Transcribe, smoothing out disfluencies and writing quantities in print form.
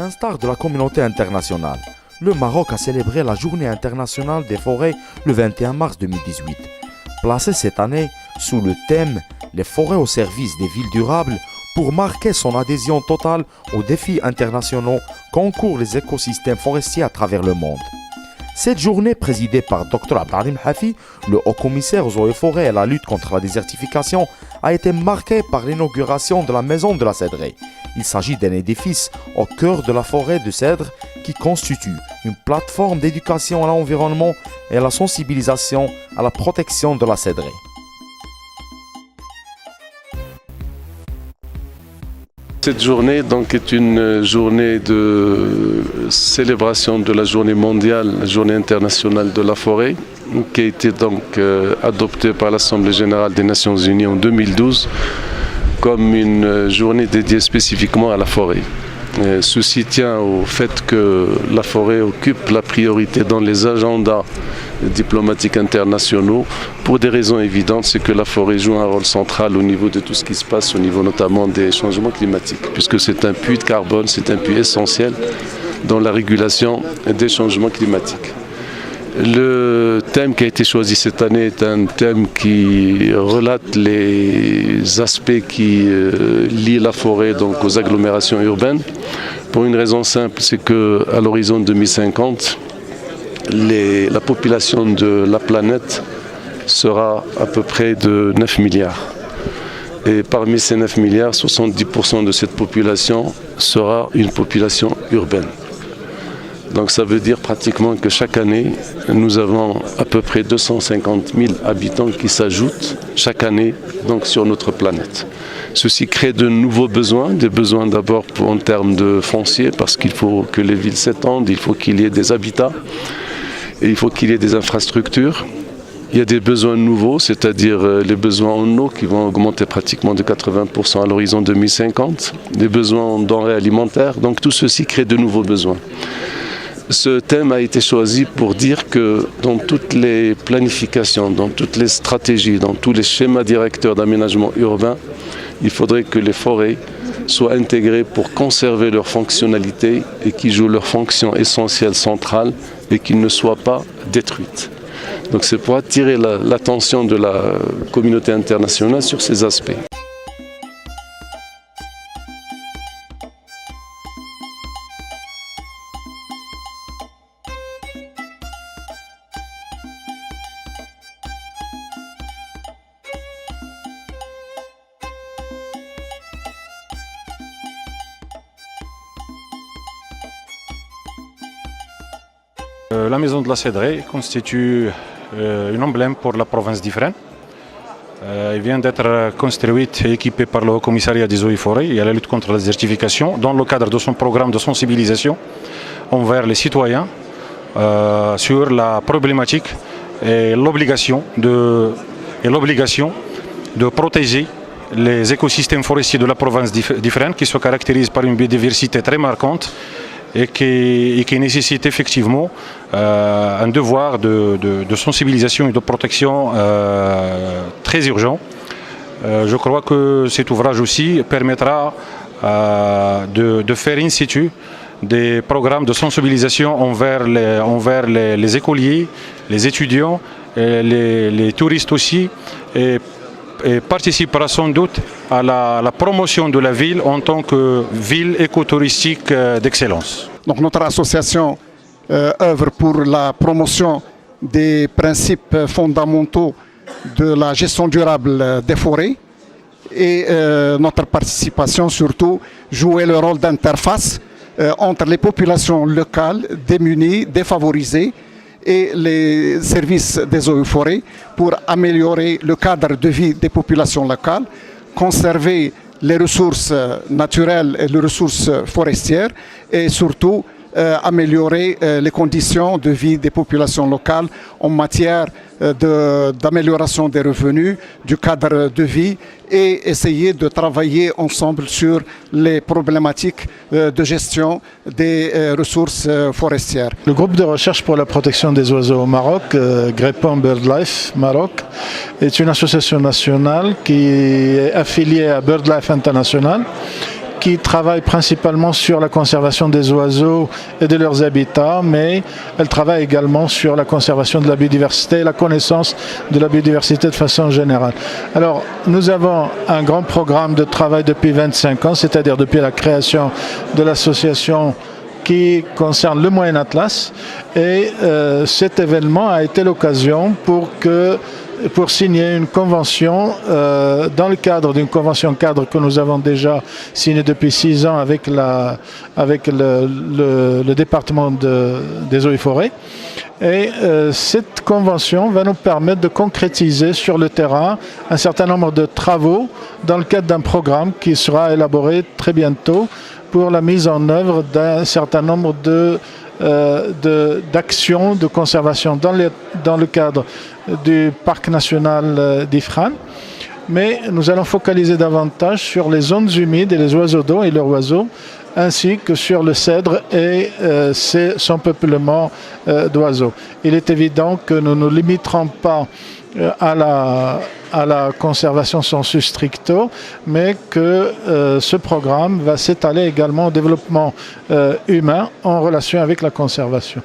l'instar de la communauté internationale, le Maroc a célébré la Journée internationale des forêts le 21 mars 2018. Placée cette année sous le thème « Les forêts au service des villes durables » pour marquer son adhésion totale aux défis internationaux qu'encourent les écosystèmes forestiers à travers le monde. Cette journée, présidée par Dr Abdelhalim Hafi, le haut-commissaire aux eaux et forêts et à la lutte contre la désertification, a été marquée par l'inauguration de la Maison de la Cédraie. Il s'agit d'un édifice au cœur de la forêt de cèdre qui constitue une plateforme d'éducation à l'environnement et à la sensibilisation à la protection de la cédraie. Cette journée est une journée de célébration de la journée mondiale, la journée internationale de la forêt, qui a été adoptée par l'Assemblée générale des Nations unies en 2012 comme une journée dédiée spécifiquement à la forêt. Ceci tient au fait que la forêt occupe la priorité dans les agendas diplomatiques internationaux pour des raisons évidentes, c'est que la forêt joue un rôle central au niveau de tout ce qui se passe, au niveau notamment des changements climatiques, puisque c'est un puits de carbone, c'est un puits essentiel dans la régulation des changements climatiques. Le thème qui a été choisi cette année est un thème qui relate les aspects qui lient la forêt aux agglomérations urbaines. Pour une raison simple, c'est qu'à l'horizon 2050, la population de la planète sera à peu près de 9 milliards. Et parmi ces 9 milliards, 70% de cette population sera une population urbaine. Donc ça veut dire pratiquement que chaque année, nous avons à peu près 250 000 habitants qui s'ajoutent chaque année sur notre planète. Ceci crée de nouveaux besoins, des besoins d'abord en termes de foncier, parce qu'il faut que les villes s'étendent, il faut qu'il y ait des habitats, et il faut qu'il y ait des infrastructures. Il y a des besoins nouveaux, c'est-à-dire les besoins en eau qui vont augmenter pratiquement de 80% à l'horizon 2050, des besoins en denrées alimentaires, donc tout ceci crée de nouveaux besoins. Ce thème a été choisi pour dire que dans toutes les planifications, dans toutes les stratégies, dans tous les schémas directeurs d'aménagement urbain, il faudrait que les forêts soient intégrées pour conserver leur fonctionnalité et qui jouent leur fonction essentielle centrale et qu'ils ne soient pas détruites. Donc c'est pour attirer l'attention de la communauté internationale sur ces aspects. La Maison de la Cédraie constitue un emblème pour la province d'Ifrane. Elle vient d'être construite et équipée par le Haut Commissariat des eaux et forêts et à la lutte contre la désertification dans le cadre de son programme de sensibilisation envers les citoyens sur la problématique et l'obligation de protéger les écosystèmes forestiers de la province d'Ifrane qui se caractérisent par une biodiversité très marquante et qui nécessite effectivement un devoir de sensibilisation et de protection très urgent. Je crois que cet ouvrage aussi permettra de faire in situ des programmes de sensibilisation envers les écoliers, les étudiants, et les touristes aussi, et participera sans doute à la promotion de la ville en tant que ville écotouristique d'excellence. Donc notre association œuvre pour la promotion des principes fondamentaux de la gestion durable des forêts et notre participation surtout jouer le rôle d'interface entre les populations locales démunies, défavorisées et les services des eaux et forêts pour améliorer le cadre de vie des populations locales, conserver les ressources naturelles et les ressources forestières et surtout améliorer les conditions de vie des populations locales en matière d'amélioration des revenus, du cadre de vie et essayer de travailler ensemble sur les problématiques de gestion des ressources forestières. Le groupe de recherche pour la protection des oiseaux au Maroc, GREPAN BirdLife Maroc, est une association nationale qui est affiliée à BirdLife International, qui travaille principalement sur la conservation des oiseaux et de leurs habitats, mais elle travaille également sur la conservation de la biodiversité et la connaissance de la biodiversité de façon générale. Alors, nous avons un grand programme de travail depuis 25 ans, c'est-à-dire depuis la création de l'association qui concerne le Moyen Atlas, et cet événement a été l'occasion pour signer une convention dans le cadre d'une convention cadre que nous avons déjà signée depuis 6 ans avec le département des eaux et forêts. Et cette convention va nous permettre de concrétiser sur le terrain un certain nombre de travaux dans le cadre d'un programme qui sera élaboré très bientôt pour la mise en œuvre d'un certain nombre d'actions de conservation dans le cadre du parc national d'Ifrane. Mais nous allons focaliser davantage sur les zones humides et les oiseaux d'eau et leurs oiseaux, ainsi que sur le cèdre et son peuplement d'oiseaux. Il est évident que nous ne nous limiterons pas à la conservation sensu stricto, mais que ce programme va s'étaler également au développement humain en relation avec la conservation.